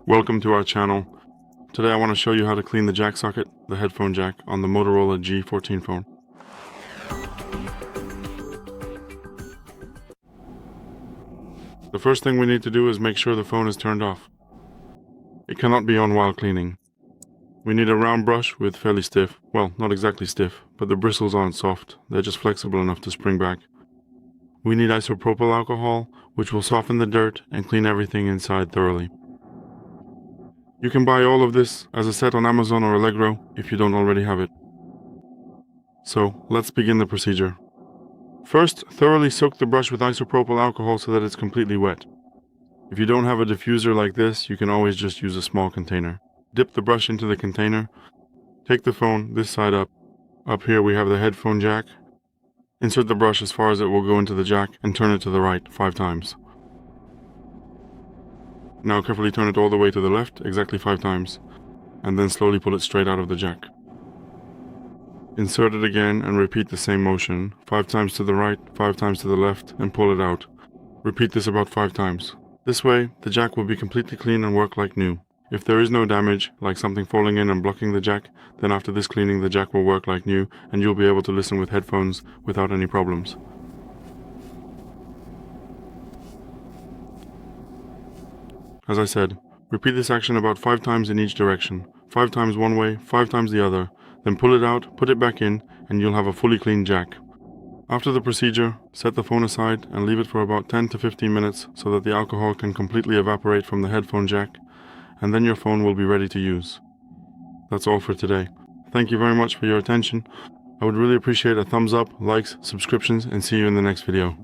Welcome to our channel. Today I want to show you how to clean the jack socket, the headphone jack, on the Motorola G14 phone. The first thing we need to do is make sure the phone is turned off. It cannot be on while cleaning. We need a round brush with fairly stiff, well, not exactly stiff, but the bristles aren't soft, they're just flexible enough to spring back. We need isopropyl alcohol, which will soften the dirt and clean everything inside thoroughly. You can buy all of this as a set on Amazon or Allegro if you don't already have it. So, let's begin the procedure. First, thoroughly soak the brush with isopropyl alcohol so that it's completely wet. If you don't have a diffuser like this, you can always just use a small container. Dip the brush into the container, take the phone this side up. Up here we have the headphone jack. Insert the brush as far as it will go into the jack and turn it to the right 5 times. Now carefully turn it all the way to the left, exactly 5 times, and then slowly pull it straight out of the jack. Insert it again and repeat the same motion, 5 times to the right, 5 times to the left, and pull it out. Repeat this about 5 times. This way, the jack will be completely clean and work like new. If there is no damage, like something falling in and blocking the jack, then after this cleaning the jack will work like new and you'll be able to listen with headphones without any problems. As I said, repeat this action about 5 times in each direction, 5 times one way, 5 times the other, then pull it out, put it back in, and you'll have a fully clean jack. After the procedure, set the phone aside and leave it for about 10 to 15 minutes so that the alcohol can completely evaporate from the headphone jack, and then your phone will be ready to use. That's all for today. Thank you very much for your attention. I would really appreciate a thumbs up, likes, subscriptions, and see you in the next video.